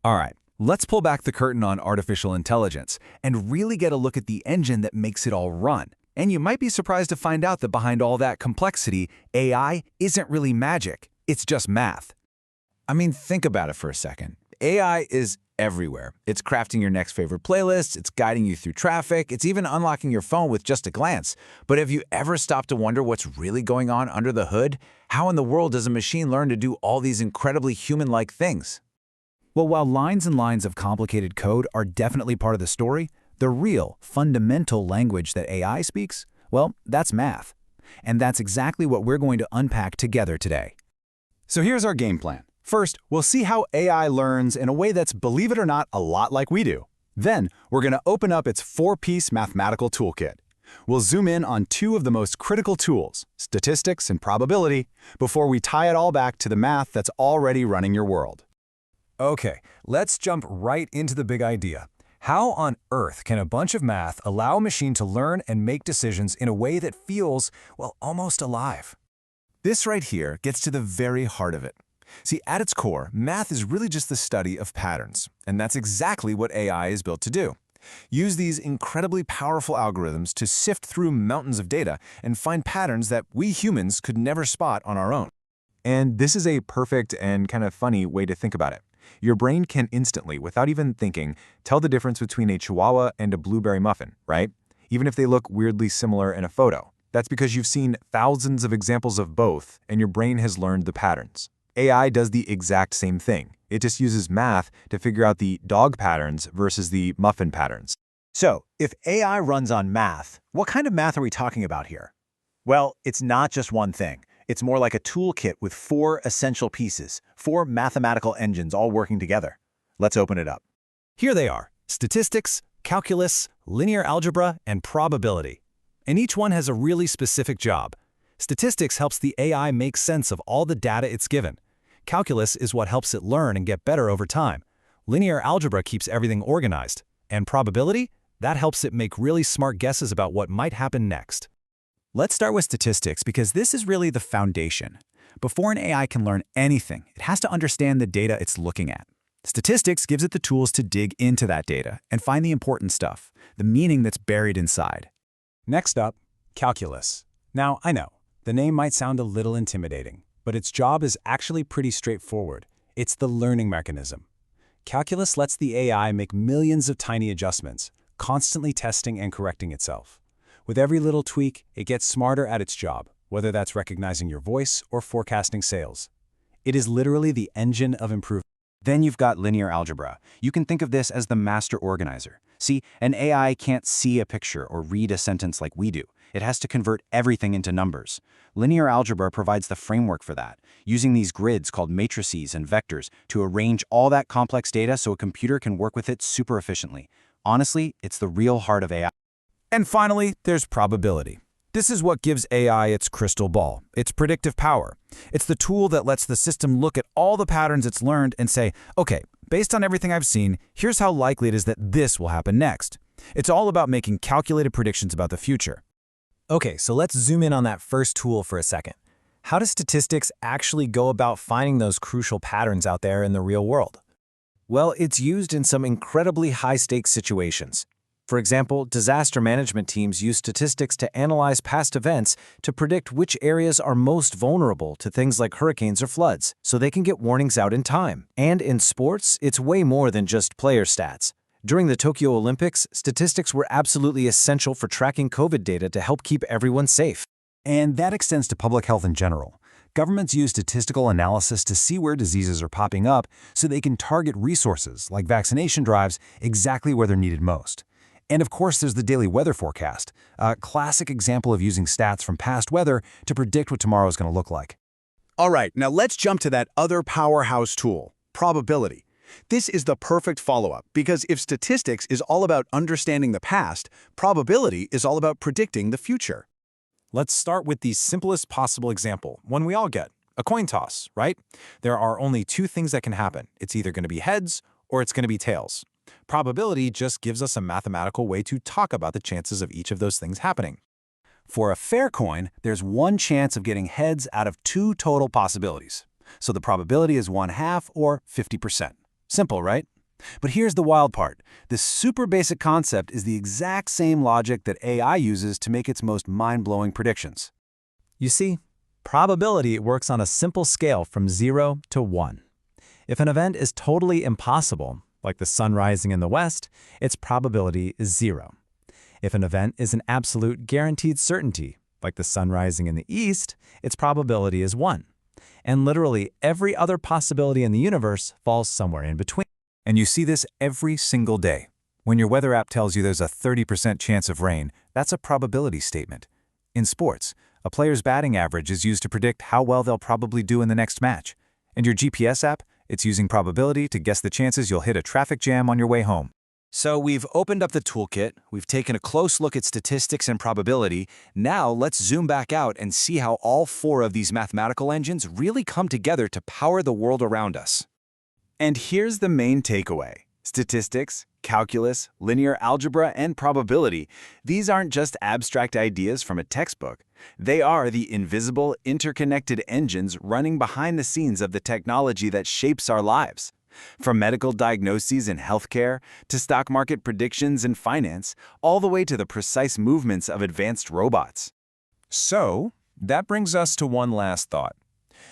All right, let's pull back the curtain on artificial intelligence and really get a look at the engine that makes it all run. And you might be surprised to find out that behind all that complexity, AI isn't really magic, it's just math. I mean, think about it for a second. AI is everywhere. It's crafting your next favorite playlist, it's guiding you through traffic, it's even unlocking your phone with just a glance. But have you ever stopped to wonder what's really going on under the hood? How in the world does a machine learn to do all these incredibly human-like things? Well, while lines and lines of complicated code are definitely part of the story, the real, fundamental language that AI speaks, well, that's math. And that's exactly what we're going to unpack together today. So here's our game plan. First, we'll see how AI learns in a way that's, believe it or not, a lot like we do. Then, we're going to open up its 4-piece mathematical toolkit. We'll zoom in on 2 of the most critical tools, statistics and probability, before we tie it all back to the math that's already running your world. Okay, let's jump right into the big idea. How on earth can a bunch of math allow a machine to learn and make decisions in a way that feels, well, almost alive? This right here gets to the very heart of it. See, at its core, math is really just the study of patterns, and that's exactly what AI is built to do. Use these incredibly powerful algorithms to sift through mountains of data and find patterns that we humans could never spot on our own. And this is a perfect and kind of funny way to think about it. Your brain can instantly, without even thinking, tell the difference between a chihuahua and a blueberry muffin, right? Even if they look weirdly similar in a photo. That's because you've seen thousands of examples of both, and your brain has learned the patterns. AI does the exact same thing. It just uses math to figure out the dog patterns versus the muffin patterns. So, if AI runs on math, what kind of math are we talking about here? Well, it's not just one thing. It's more like a toolkit with 4 essential pieces, 4 mathematical engines all working together. Let's open it up. Here they are: statistics, calculus, linear algebra, and probability. And each one has a really specific job. Statistics helps the AI make sense of all the data it's given. Calculus is what helps it learn and get better over time. Linear algebra keeps everything organized. And probability? That helps it make really smart guesses about what might happen next. Let's start with statistics because this is really the foundation. Before an AI can learn anything, it has to understand the data it's looking at. Statistics gives it the tools to dig into that data and find the important stuff, the meaning that's buried inside. Next up, calculus. Now, I know, the name might sound a little intimidating, but its job is actually pretty straightforward. It's the learning mechanism. Calculus lets the AI make millions of tiny adjustments, constantly testing and correcting itself. With every little tweak, it gets smarter at its job, whether that's recognizing your voice or forecasting sales. It is literally the engine of improvement. Then you've got linear algebra. You can think of this as the master organizer. See, an AI can't see a picture or read a sentence like we do. It has to convert everything into numbers. Linear algebra provides the framework for that, using these grids called matrices and vectors to arrange all that complex data so a computer can work with it super efficiently. Honestly, it's the real heart of AI. And finally, there's probability. This is what gives AI its crystal ball, its predictive power. It's the tool that lets the system look at all the patterns it's learned and say, okay, based on everything I've seen, here's how likely it is that this will happen next. It's all about making calculated predictions about the future. Okay, so let's zoom in on that first tool for a second. How does statistics actually go about finding those crucial patterns out there in the real world? Well, it's used in some incredibly high-stakes situations. For example, disaster management teams use statistics to analyze past events to predict which areas are most vulnerable to things like hurricanes or floods, so they can get warnings out in time. And in sports, it's way more than just player stats. During the Tokyo Olympics, statistics were absolutely essential for tracking COVID data to help keep everyone safe. And that extends to public health in general. Governments use statistical analysis to see where diseases are popping up so they can target resources, like vaccination drives, exactly where they're needed most. And of course, there's the daily weather forecast, a classic example of using stats from past weather to predict what tomorrow is going to look like. All right, now let's jump to that other powerhouse tool, probability. This is the perfect follow-up because if statistics is all about understanding the past, probability is all about predicting the future. Let's start with the simplest possible example, one we all get, a coin toss, right? There are only 2 things that can happen. It's either going to be heads or it's going to be tails. Probability just gives us a mathematical way to talk about the chances of each of those things happening. For a fair coin, there's 1 chance of getting heads out of 2 total possibilities. So the probability is 1/2 or 50%. Simple, right? But here's the wild part. This super basic concept is the exact same logic that AI uses to make its most mind-blowing predictions. You see, probability works on a simple scale from 0 to 1. If an event is totally impossible, like the sun rising in the west, its probability is 0. If an event is an absolute guaranteed certainty, like the sun rising in the east, its probability is 1. And literally every other possibility in the universe falls somewhere in between. And you see this every single day. When your weather app tells you there's a 30% chance of rain, that's a probability statement. In sports, a player's batting average is used to predict how well they'll probably do in the next match. And your GPS app, it's using probability to guess the chances you'll hit a traffic jam on your way home. So we've opened up the toolkit, we've taken a close look at statistics and probability. Now let's zoom back out and see how all four of these mathematical engines really come together to power the world around us. And here's the main takeaway. Statistics, calculus, linear algebra, and probability, these aren't just abstract ideas from a textbook. They are the invisible, interconnected engines running behind the scenes of the technology that shapes our lives. From medical diagnoses in healthcare, to stock market predictions in finance, all the way to the precise movements of advanced robots. So, that brings us to one last thought.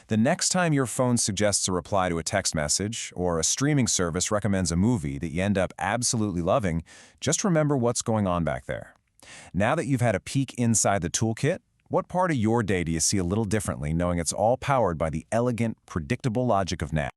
The next time your phone suggests a reply to a text message, or a streaming service recommends a movie that you end up absolutely loving, just remember what's going on back there. Now that you've had a peek inside the toolkit, what part of your day do you see a little differently knowing it's all powered by the elegant, predictable logic of now?